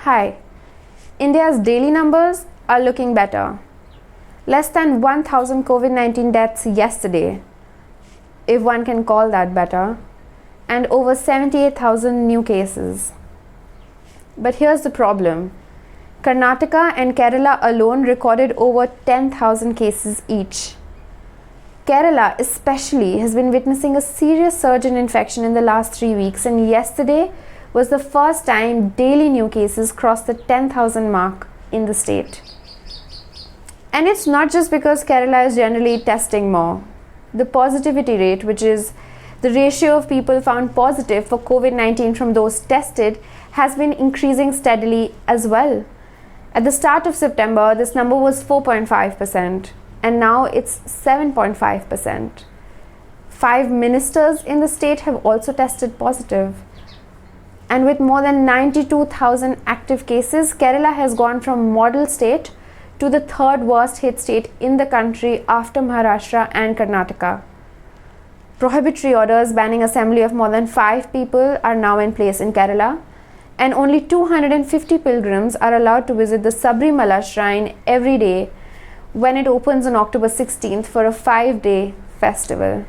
Hi, India's daily numbers are looking better. Less than 1,000 COVID-19 deaths yesterday, if one can call that better, and over 78,000 new cases. But here's the problem. Karnataka and Kerala alone recorded over 10,000 cases each. Kerala especially has been witnessing a serious surge in infection in the last 3 weeks, and yesterday was the first time daily new cases crossed the 10,000 mark in the state. And it's not just because Kerala is generally testing more. The positivity rate, which is the ratio of people found positive for COVID-19 from those tested, has been increasing steadily as well. At the start of September, this number was 4.5%, and now it's 7.5%. 5 ministers in the state have also tested positive. And with more than 92,000 active cases, Kerala has gone from model state to the third worst hit state in the country after Maharashtra and Karnataka. Prohibitory orders banning assembly of more than 5 people are now in place in Kerala, and only 250 pilgrims are allowed to visit the Sabrimala shrine every day when it opens on October 16th for a 5-day festival.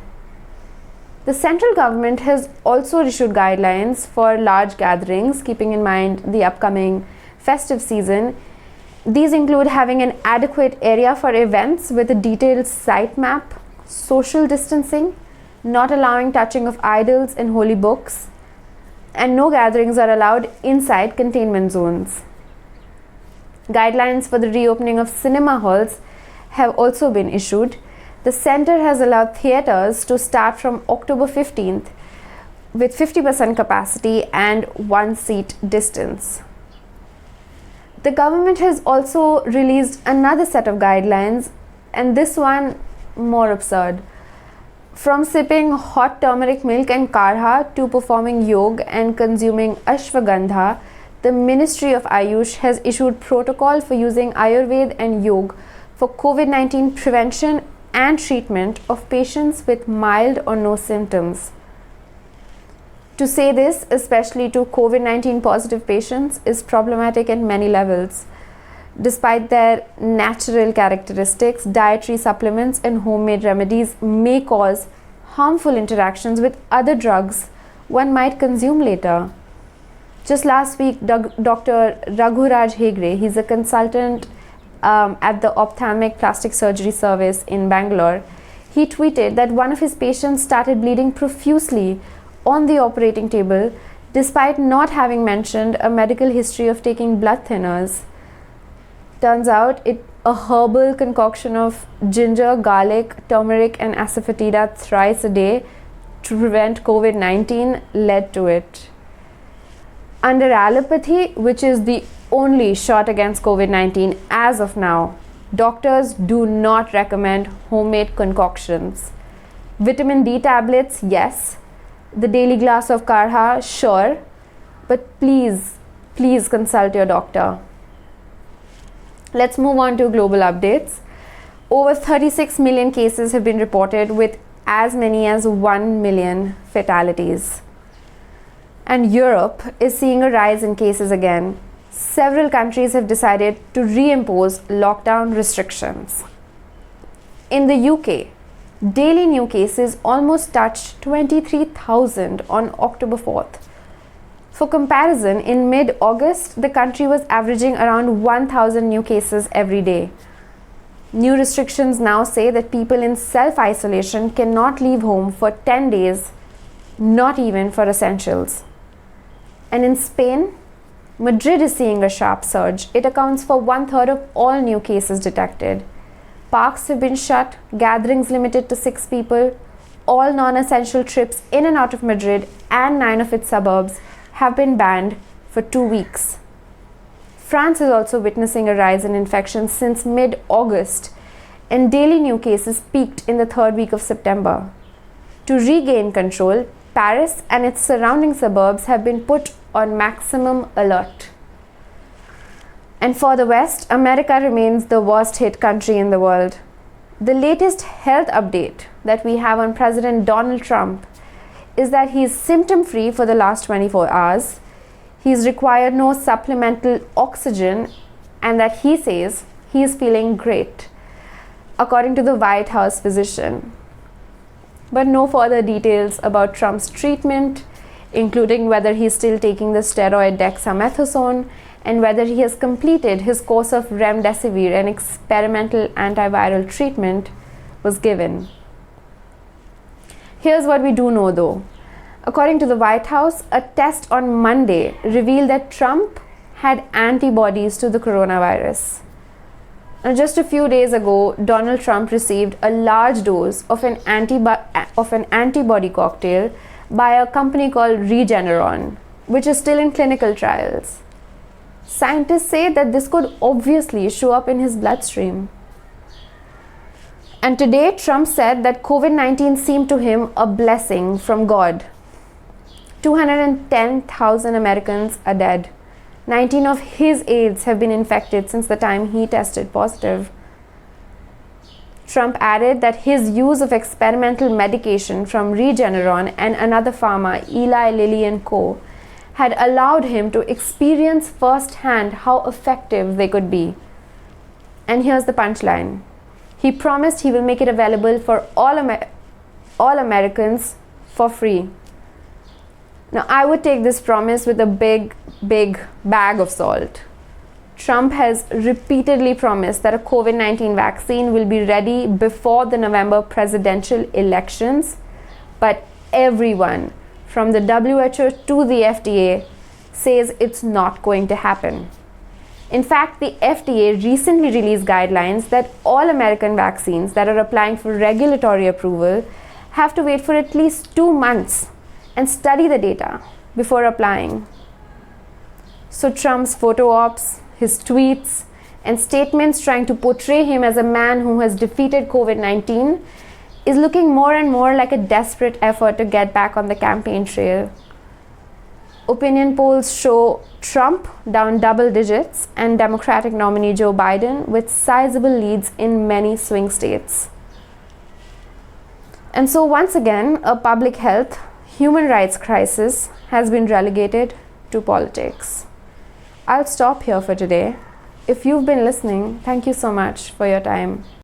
The central government has also issued guidelines for large gatherings, keeping in mind the upcoming festive season. These include having an adequate area for events with a detailed site map, social distancing, not allowing touching of idols and holy books, and no gatherings are allowed inside containment zones. Guidelines for the reopening of cinema halls have also been issued. The centre has allowed theatres to start from October 15th with 50% capacity and 1-seat distance. The government has also released another set of guidelines, and this one more absurd. From sipping hot turmeric milk and karha to performing yoga and consuming ashwagandha, the Ministry of Ayush has issued protocol for using Ayurveda and yoga for COVID-19 prevention and treatment of patients with mild or no symptoms. To say this, especially to COVID-19 positive patients, is problematic at many levels. Despite their natural characteristics, dietary supplements and homemade remedies may cause harmful interactions with other drugs one might consume later. Just last week, Dr. Raghuraj Hegde, he's a consultant at the Ophthalmic Plastic Surgery Service in Bangalore, he tweeted that one of his patients started bleeding profusely on the operating table despite not having mentioned a medical history of taking blood thinners. Turns out a herbal concoction of ginger, garlic, turmeric and asafoetida thrice a day to prevent COVID-19 led to it. Under allopathy, which is the only shot against COVID-19 as of now, doctors do not recommend homemade concoctions. Vitamin D tablets, yes. The daily glass of karha, sure. But please consult your doctor. Let's move on to global updates. Over 36 million cases have been reported with as many as 1 million fatalities. And Europe is seeing a rise in cases again. Several countries have decided to reimpose lockdown restrictions. In the UK, daily new cases almost touched 23,000 on October 4th. For comparison, in mid-August, the country was averaging around 1,000 new cases every day. New restrictions now say that people in self-isolation cannot leave home for 10 days, not even for essentials. And in Spain, Madrid is seeing a sharp surge. It accounts for 1/3 of all new cases detected. Parks have been shut, gatherings limited to 6 people. All non-essential trips in and out of Madrid and 9 of its suburbs have been banned for 2 weeks. France is also witnessing a rise in infections since mid-August, and daily new cases peaked in the 3rd week of September. To regain control, Paris and its surrounding suburbs have been put on maximum alert. And for the West, America remains the worst hit country in the world. The latest health update that we have on President Donald Trump is that he is symptom-free for the last 24 hours. He's required no supplemental oxygen, and that he says he is feeling great, according to the White House physician. But no further details about Trump's treatment, including whether he's still taking the steroid dexamethasone and whether he has completed his course of remdesivir, an experimental antiviral treatment, was given. Here's what we do know though. According to the White House, a test on Monday revealed that Trump had antibodies to the coronavirus. Now, just a few days ago, Donald Trump received a large dose of an antibody cocktail by a company called Regeneron, which is still in clinical trials. Scientists say that this could obviously show up in his bloodstream. And today, Trump said that COVID-19 seemed to him a blessing from God. 210,000 Americans are dead. 19 of his aides have been infected since the time he tested positive. Trump added that his use of experimental medication from Regeneron and another pharma, Eli Lilly and Co., had allowed him to experience firsthand how effective they could be. And here's the punchline. He promised he will make it available for all Americans for free. Now, I would take this promise with a big bag of salt. Trump has repeatedly promised that a COVID-19 vaccine will be ready before the November presidential elections, but everyone from the WHO to the FDA says it's not going to happen. In fact, the FDA recently released guidelines that all American vaccines that are applying for regulatory approval have to wait for at least 2 months and study the data before applying. So Trump's photo ops, his tweets, and statements trying to portray him as a man who has defeated COVID-19 is looking more and more like a desperate effort to get back on the campaign trail. Opinion polls show Trump down double digits and Democratic nominee Joe Biden with sizable leads in many swing states. And so once again, a public health, human rights crisis has been relegated to politics. I'll stop here for today. If you've been listening, thank you so much for your time.